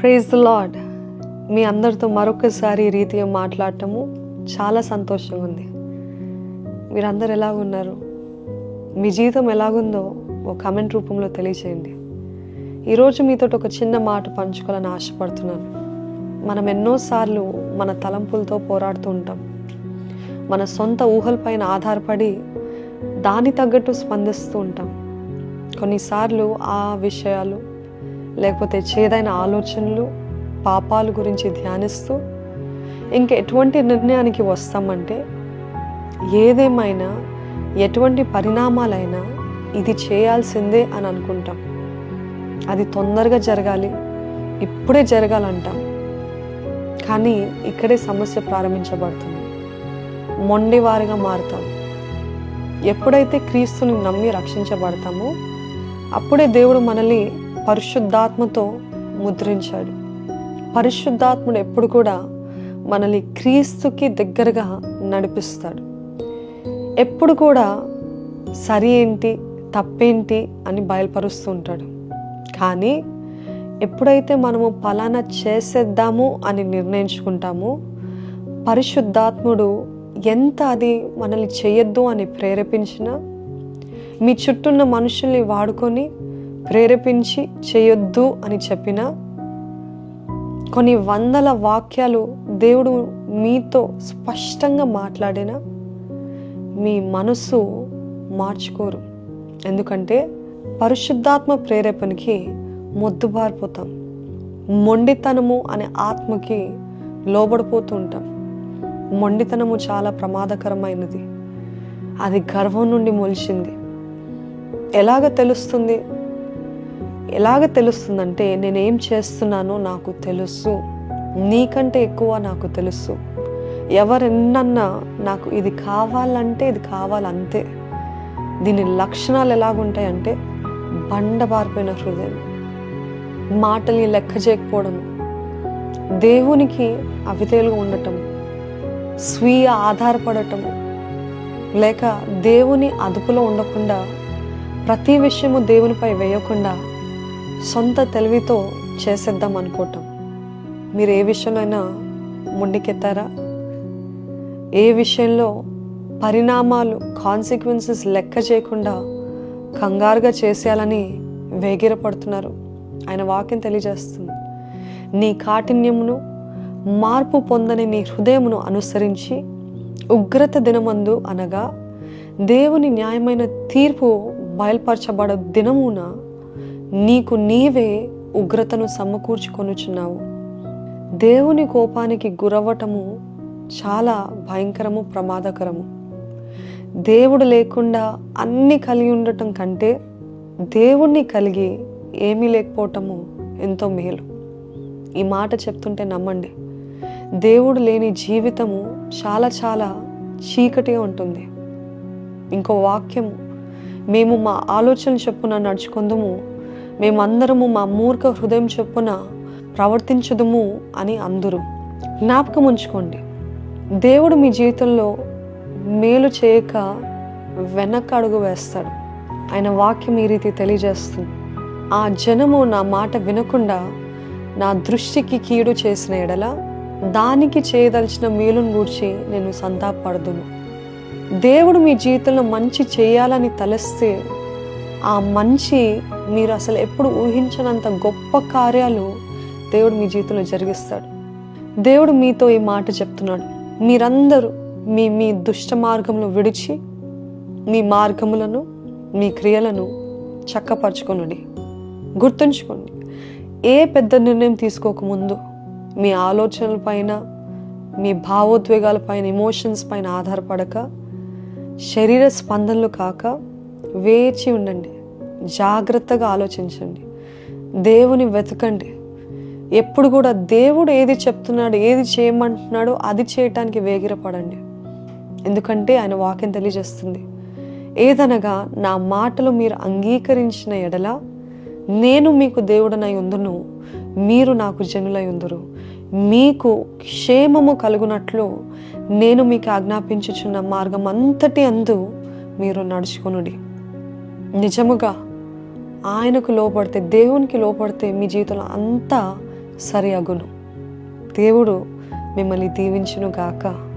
Praise the lord. మీ అందరితో మరొకసారి ఈ రీతిగా మాట్లాడటము చాలా సంతోషంగా ఉంది. మీరందరూ ఎలాగున్నారు, మీ జీవితం ఎలాగుందో ఒక కామెంట్ రూపంలో తెలియచేయండి. ఈరోజు మీతో ఒక చిన్న మాట పంచుకోవాలని ఆశపడుతున్నాను. మనం ఎన్నోసార్లు మన తలంపులతో పోరాడుతూ ఉంటాం. మన సొంత ఊహలపైన ఆధారపడి దాని తగ్గట్టు స్పందిస్తూ ఉంటాం. కొన్నిసార్లు ఆ విషయాలు లేకపోతే చేదైన ఆలోచనలు, పాపాల గురించి ధ్యానిస్తూ ఇంకా ఎటువంటి నిర్ణయానికి వస్తామంటే ఏదేమైనా ఎటువంటి పరిణామాలైనా ఇది చేయాల్సిందే అని అనుకుంటాం. అది తొందరగా జరగాలి, ఇప్పుడే జరగాలంటాం. కానీ ఇక్కడే సమస్య ప్రారంభించబడుతుంది. మొండివారిగా మారుతాం. ఎప్పుడైతే క్రీస్తుని నమ్మి రక్షించబడతామో అప్పుడే దేవుడు మనల్ని పరిశుద్ధాత్మతో ముద్రించాడు. పరిశుద్ధాత్ముడు ఎప్పుడు కూడా మనల్ని క్రీస్తుకి దగ్గరగా నడిపిస్తాడు. ఎప్పుడు కూడా సరి ఏంటి తప్పేంటి అని బయలుపరుస్తూ ఉంటాడు. కానీ ఎప్పుడైతే మనము పలానా చేసేద్దాము అని నిర్ణయించుకుంటామో పరిశుద్ధాత్ముడు ఎంత అది మనల్ని చేయొద్దు అని ప్రేరేపించినా, మీ చుట్టూన్న మనుషుల్ని వాడుకొని ప్రేరేపించి చేయొద్దు అని చెప్పినా, కొన్ని వందల వాక్యాలు దేవుడు మీతో స్పష్టంగా మాట్లాడినా మీ మనసు మార్చుకోరు. ఎందుకంటే పరిశుద్ధాత్మ ప్రేరేపణకి మొద్దుబారిపోతాం. మొండితనము అనే ఆత్మకి లోబడిపోతూ ఉంటాం. మొండితనము చాలా ప్రమాదకరమైనది. అది గర్వం నుండి మొలిచింది. ఎలాగ తెలుస్తుందంటే నేనేం చేస్తున్నానో నాకు తెలుసు, నీకంటే ఎక్కువ నాకు తెలుసు. ఎవరెన్నన్నా నాకు ఇది కావాలంటే ఇది కావాలంతే. దీని లక్షణాలు ఎలాగుంటాయంటే బండబారిపోయిన హృదయం, మాటల్ని లెక్క చేయకపోవడం, దేవునికి అవిధేయులుగా ఉండటం, స్వీయ ఆధారపడటము, లేక దేవుని అదుపులో ఉండకుండా ప్రతి విషయము దేవునిపై వేయకుండా సొంత తెలివితో చేసేద్దాం అనుకోవటం. మీరు ఏ విషయంలో ముందుకెత్తారా? ఏ విషయంలో పరిణామాలు కాన్సిక్వెన్సెస్ లెక్క చేయకుండా కంగారుగా చేసేయాలని వేగిరపడుతున్నారు? ఆయన వాక్యం తెలియజేస్తుంది, నీ కాఠిన్యమును మార్పు పొందని నీ హృదయమును అనుసరించి ఉగ్రత దినమందు అనగా దేవుని న్యాయమైన తీర్పు బయలుపరచబడ దినమున నీకు నీవే ఉగ్రతను సమకూర్చుకొనుచున్నావు. దేవుని కోపానికి గురవ్వటము చాలా భయంకరము, ప్రమాదకరము. దేవుడు లేకుండా అన్ని కలిగి ఉండటం కంటే దేవుణ్ణి కలిగి ఏమీ లేకపోవటము ఎంతో మేలు. ఈ మాట చెప్తుంటే నమ్మండి, దేవుడు లేని జీవితము చాలా చాలా చీకటిగా ఉంటుంది. ఇంకో వాక్యము, మేము మా ఆలోచన చొప్పున నడుచుకుందుము, మేమందరము మా మూర్ఖ హృదయం చొప్పున ప్రవర్తించుదుము అని అందరూ. జ్ఞాపకం ఉంచుకోండి, దేవుడు మీ జీవితంలో మేలు చేయక వెనక అడుగు వేస్తాడు. ఆయన వాక్యం ఈ రీతి తెలియజేస్తుంది, ఆ జనము నా మాట వినకుండా నా దృష్టికి కీడు చేసిన ఎడల దానికి చేయదలిచిన మేలును గూర్చి నేను సంతాపపడదును. దేవుడు మీ జీవితంలో మంచి చేయాలని తలస్తే ఆ మంచి మీరు అసలు ఎప్పుడు ఊహించనంత గొప్ప కార్యాలు దేవుడు మీ జీవితంలో జరిగిస్తాడు. దేవుడు మీతో ఈ మాట చెప్తున్నాడు, మీరందరూ మీ మీ దుష్ట మార్గంలో విడిచి మీ మార్గములను మీ క్రియలను చక్కపరచుకొనుడి. గుర్తుంచుకోండి, ఏ పెద్ద నిర్ణయం తీసుకోకముందు మీ ఆలోచనల పైన, మీ భావోద్వేగాల పైన, ఎమోషన్స్ పైన ఆధారపడక, శరీర స్పందనలు కాక వేచి ఉండండి. జాగ్రత్తగా ఆలోచించండి, దేవుని వెతకండి. ఎప్పుడు కూడా దేవుడు ఏది చెప్తున్నాడు, ఏది చేయమంటున్నాడో అది చేయటానికి వేగిరపడండి. ఎందుకంటే ఆయన వాక్యం తెలియజేస్తుంది, ఏదనగా నా మాటలు మీరు అంగీకరించిన ఎడల నేను మీకు దేవుడనై ఉందును, మీరు నాకు జనులై ఉందురు. మీకు క్షేమము కలుగునట్లు నేను మీకు ఆజ్ఞాపించుచున్న మార్గం అంతటి అందు మీరు నడుచుకొనుడి. నిజముగా ఆయనకు లోపడితే, దేవునికి లోపడితే మీ జీవితంలో అంతా సరి అగును. దేవుడు మిమ్మల్ని దీవించును గాక.